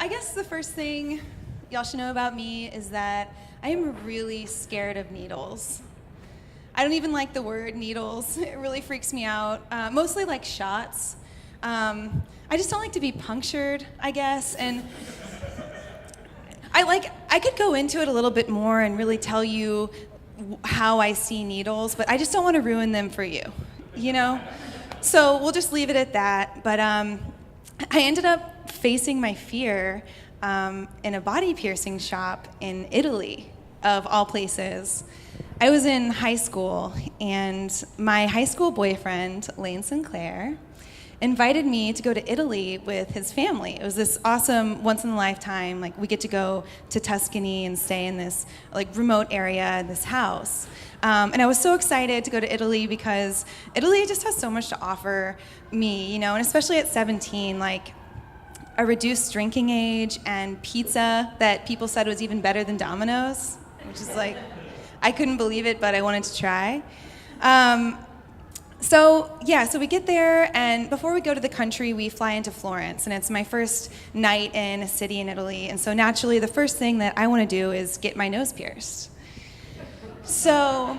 I guess the first thing y'all should know about me is that I am really scared of needles. I don't even like the word needles. It really freaks me out. Mostly like shots. I just don't like to be punctured, I guess. And I could go into it a little bit more and really tell you how I see needles, but I just don't want to ruin them for you, you know? So we'll just leave it at that. But I ended up facing my fear in a body piercing shop in Italy, of all places. I was in high school, and my high school boyfriend, Lane Sinclair, invited me to go to Italy with his family. It was this awesome, once-in-a-lifetime, like, we get to go to Tuscany and stay in this, like, remote area in this house. And I was so excited to go to Italy because Italy just has so much to offer me, you know, and especially at 17, like, a reduced drinking age and pizza that people said was even better than Domino's, which is like, I couldn't believe it, but I wanted to try. So we get there, and before we go to the country, we fly into Florence, and it's my first night in a city in Italy, and so naturally, the first thing that I want to do is get my nose pierced. So,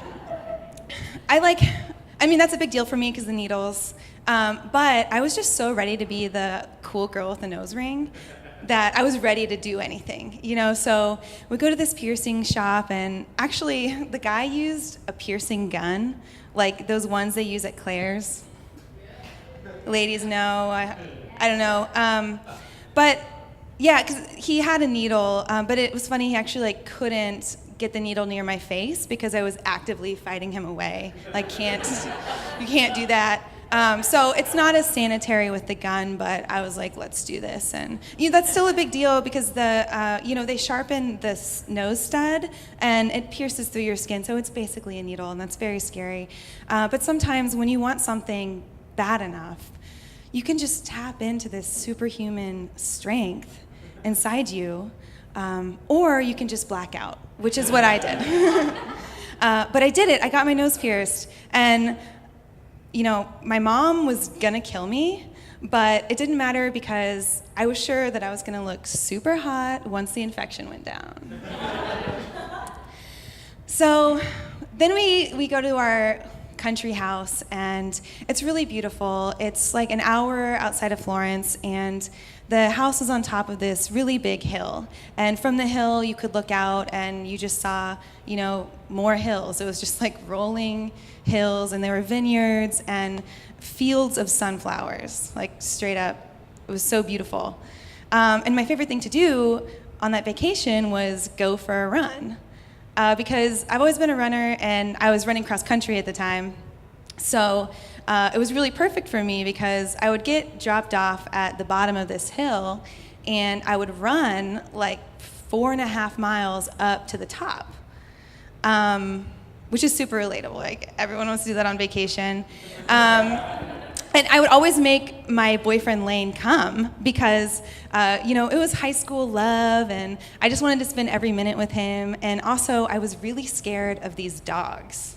that's a big deal for me because of the needles, but I was just so ready to be the cool girl with the nose ring that I was ready to do anything, you know? So we go to this piercing shop, and actually the guy used a piercing gun, like those ones they use at Claire's. Ladies know, I don't know. But yeah, because he had a needle, but it was funny, he actually like couldn't get the needle near my face because I was actively fighting him away. Like, you can't do that. So it's not as sanitary with the gun, but I was like, let's do this. And that's still a big deal because they sharpen this nose stud and it pierces through your skin. So it's basically a needle, and that's very scary. But sometimes when you want something bad enough, you can just tap into this superhuman strength inside you, or you can just black out, which is what I did. But I did it. I got my nose pierced, and my mom was gonna kill me, but it didn't matter because I was sure that I was gonna look super hot once the infection went down. So then we go to our country house, and it's really beautiful. It's like an hour outside of Florence, and the house is on top of this really big hill. And from the hill, you could look out, and you just saw, more hills. It was just like rolling hills, and there were vineyards and fields of sunflowers, like straight up. It was so beautiful. And my favorite thing to do on that vacation was go for a run. Because I've always been a runner, and I was running cross country at the time. So it was really perfect for me because I would get dropped off at the bottom of this hill, and I would run like 4.5 miles up to the top, which is super relatable. Like, everyone wants to do that on vacation. And I would always make my boyfriend Lane come because, it was high school love, and I just wanted to spend every minute with him. And also, I was really scared of these dogs.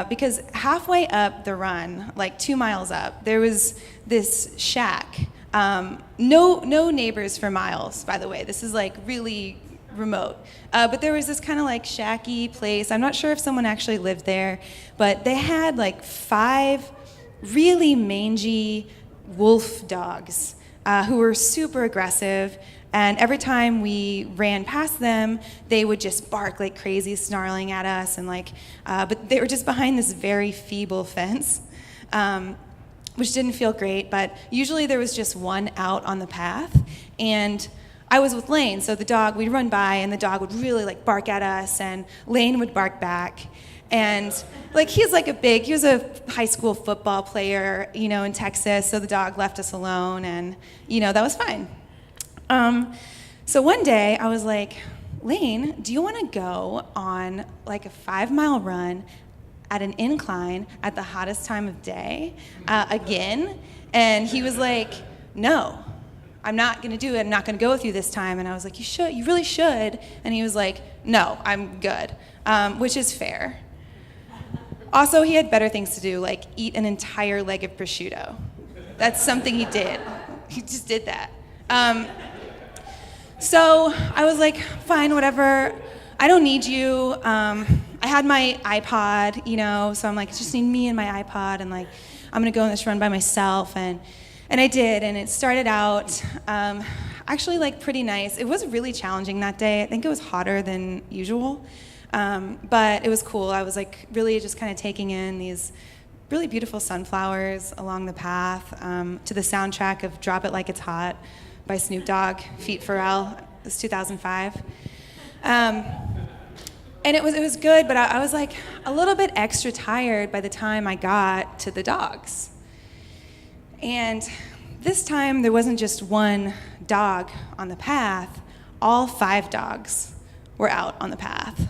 Because halfway up the run, like 2 miles up, there was this shack. No neighbors for miles, by the way. This is like really remote. But there was this kind of like shacky place. I'm not sure if someone actually lived there, but they had like 5 really mangy wolf dogs who were super aggressive, and every time we ran past them, they would just bark like crazy, snarling at us, and but they were just behind this very feeble fence, which didn't feel great, but usually there was just one out on the path, and I was with Lane, so the dog, we'd run by, and the dog would really like bark at us, and Lane would bark back. And he was a high school football player, in Texas, so the dog left us alone, and, that was fine. So one day I was like, Lane, do you want to go on like a 5-mile run at an incline at the hottest time of day again? And he was like, no, I'm not going to do it. I'm not going to go with you this time. And I was like, you really should. And he was like, no, I'm good, which is fair. Also, he had better things to do, like eat an entire leg of prosciutto. That's something he did. He just did that. So I was like, fine, whatever. I don't need you. I had my iPod, so I'm like, I just need me and my iPod, and like, I'm gonna go on this run by myself, and I did, and it started out actually like pretty nice. It was really challenging that day. I think it was hotter than usual, but it was cool. I was like really just kind of taking in these really beautiful sunflowers along the path to the soundtrack of "Drop It Like It's Hot" by Snoop Dogg, feat. Pharrell. It was 2005. And it was good, but I was like a little bit extra tired by the time I got to the dogs. And this time there wasn't just one dog on the path, all 5 dogs were out on the path.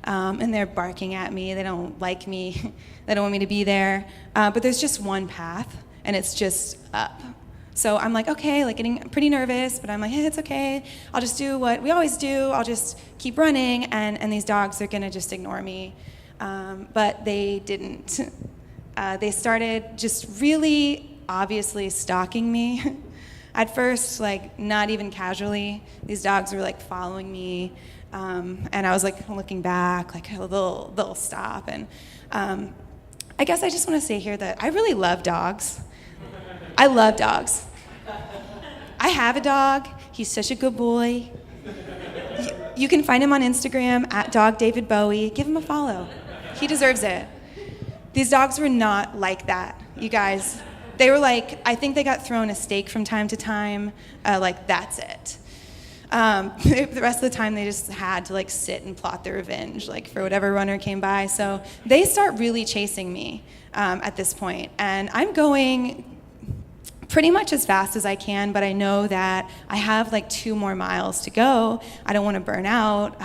And they're barking at me, they don't like me, they don't want me to be there. But there's just one path, and it's just up. So I'm like, okay, like getting pretty nervous, but I'm like, hey, it's okay. I'll just do what we always do. I'll just keep running, and these dogs are gonna just ignore me. But they didn't. They started just really obviously stalking me. At first, like not even casually. These dogs were like following me, and I was like looking back, like they'll stop. And I guess I just wanna say here that I really love dogs. I love dogs. I have a dog. He's such a good boy. You can find him on Instagram at @DogDavidBowie. Give him a follow. He deserves it. These dogs were not like that, you guys. They were like, I think they got thrown a steak from time to time. Like, that's it. The rest of the time, they just had to like sit and plot their revenge, like for whatever runner came by. So they start really chasing me at this point, and I'm going pretty much as fast as I can, but I know that I have like 2 more miles to go. I don't want to burn out,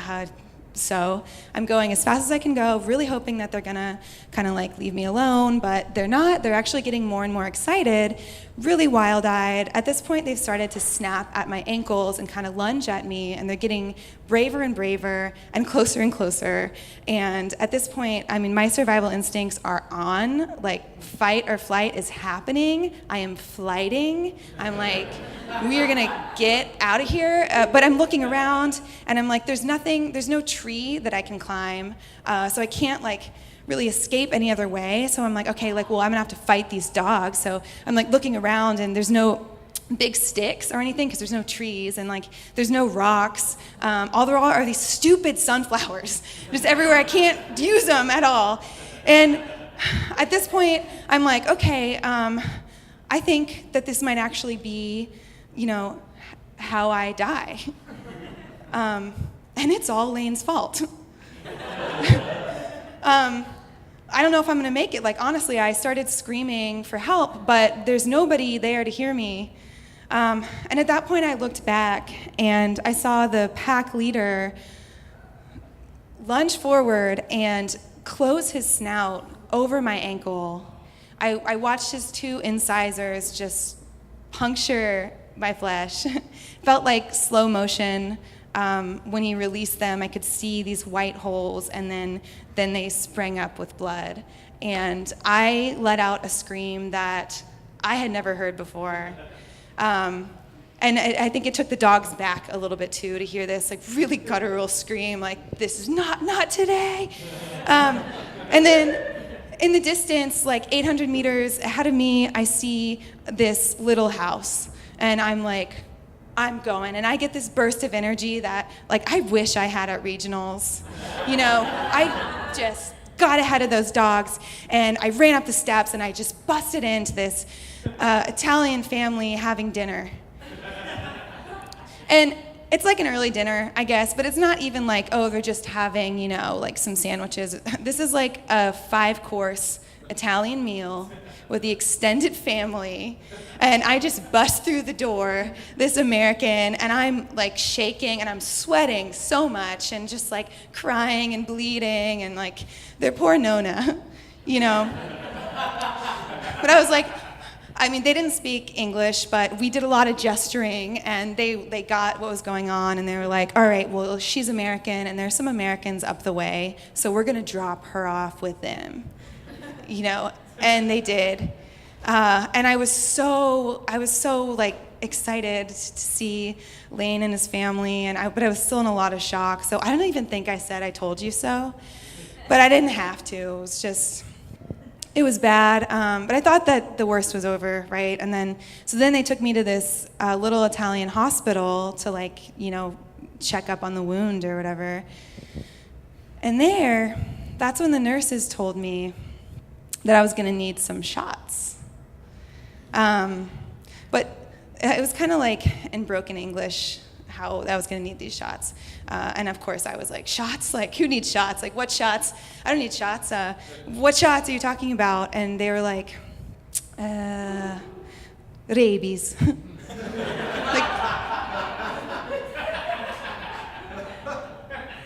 so I'm going as fast as I can go, really hoping that they're gonna kind of like leave me alone, but they're not. They're actually getting more and more excited, really wild-eyed. At this point, they've started to snap at my ankles and kind of lunge at me, and they're getting braver and braver and closer, and at this point, I mean, my survival instincts are on, like fight or flight is happening. I am flighting. I'm like, we are gonna get out of here, but I'm looking around, and I'm like, there's no tree that I can climb, so I can't like really escape any other way. So I'm like, okay, like, well, I'm gonna have to fight these dogs. So I'm like looking around, and there's no big sticks or anything because there's no trees, and like there's no rocks. All there are these stupid sunflowers just everywhere. I can't use them at all. And at this point, I'm like, okay, I think that this might actually be, how I die. And it's all Lane's fault. I don't know if I'm gonna make it. Like, honestly, I started screaming for help, but there's nobody there to hear me. And at that point, I looked back, and I saw the pack leader lunge forward and close his snout over my ankle. I watched his 2 incisors just puncture my flesh. Felt like slow motion. When he released them, I could see these white holes, and then they sprang up with blood. And I let out a scream that I had never heard before. And I think it took the dogs back a little bit too to hear this like really guttural scream, like, this is not today. And then in the distance, like 800 meters ahead of me, I see this little house, and I'm like, I'm going, and I get this burst of energy that, like, I wish I had at regionals. I just got ahead of those dogs, and I ran up the steps, and I just busted into this Italian family having dinner. And it's like an early dinner, I guess, but it's not even like, oh, they're just having, like some sandwiches. This is like a 5-course Italian meal with the extended family, and I just bust through the door, this American, and I'm like shaking, and I'm sweating so much, and just like crying and bleeding, and like, their poor Nona, But I was like, I mean, they didn't speak English, but we did a lot of gesturing, and they got what was going on, and they were like, all right, well, she's American, and there's some Americans up the way, so we're gonna drop her off with them, And they did. And I was so like excited to see Lane and his family, but I was still in a lot of shock. So I don't even think I said I told you so, but I didn't have to. It was bad, but I thought that the worst was over, right? And then they took me to this little Italian hospital to check up on the wound or whatever. And that's when the nurses told me that I was going to need some shots. But it was kind of like in broken English how I was going to need these shots. And of course I was like, shots? Like, who needs shots? Like, what shots? I don't need shots. What shots are you talking about? And they were like, rabies.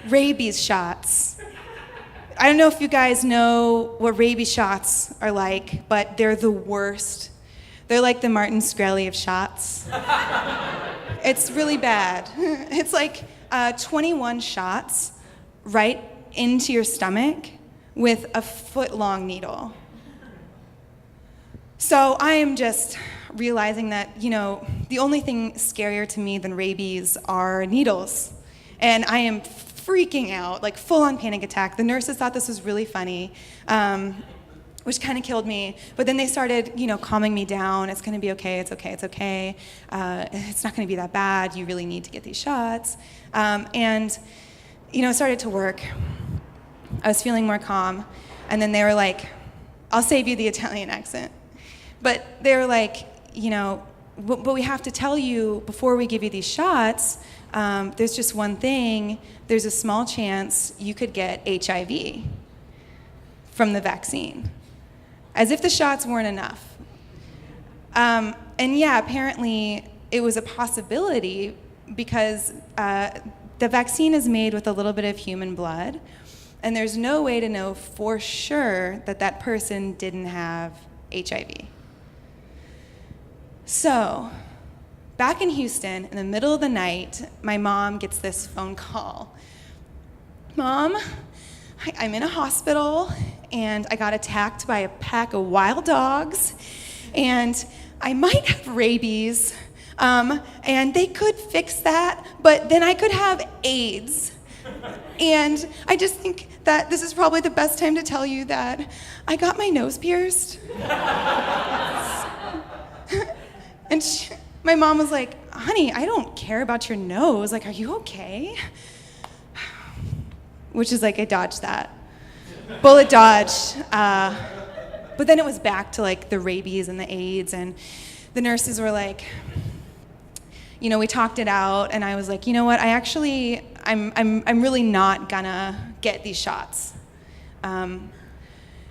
Rabies shots. I don't know if you guys know what rabies shots are like, but they're the worst. They're like the Martin Shkreli of shots. It's really bad. It's like 21 shots right into your stomach with a foot-long needle. So I am just realizing that, the only thing scarier to me than rabies are needles. And I am freaking out, like full-on panic attack. The nurses thought this was really funny, which kind of killed me. But then they started, calming me down. It's going to be okay. It's okay. It's okay. It's not going to be that bad. You really need to get these shots. And it started to work. I was feeling more calm. And then they were like, I'll save you the Italian accent. But they were like, but we have to tell you before we give you these shots, there's just one thing. There's a small chance you could get HIV from the vaccine. As if the shots weren't enough. And yeah, apparently it was a possibility because the vaccine is made with a little bit of human blood, and there's no way to know for sure that that person didn't have HIV. So, back in Houston, in the middle of the night, my mom gets this phone call. Mom, I'm in a hospital, and I got attacked by a pack of wild dogs, and I might have rabies, and they could fix that, but then I could have AIDS. And I just think that this is probably the best time to tell you that I got my nose pierced. And my mom was like, honey, I don't care about your nose. Like, are you okay? Which is like, I dodged that. Bullet dodged. But then it was back to like the rabies and the AIDS, and the nurses were like, we talked it out, and I was like, you know what, I'm really not gonna get these shots.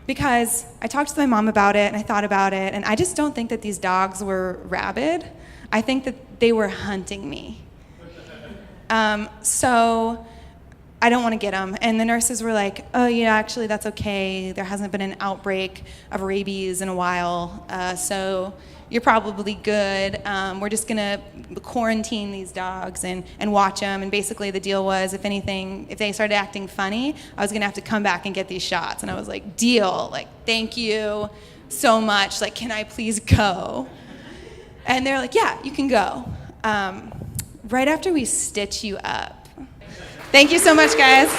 Because I talked to my mom about it, and I thought about it, and I just don't think that these dogs were rabid. I think that they were hunting me. So I don't want to get them. And the nurses were like, oh, yeah, actually, that's okay. There hasn't been an outbreak of rabies in a while, so you're probably good. We're just going to quarantine these dogs and watch them. And basically the deal was, if they started acting funny, I was going to have to come back and get these shots. And I was like, deal. Like, thank you so much. Like, can I please go? And they're like, yeah, you can go. Right after we stitch you up. Thank you so much, guys.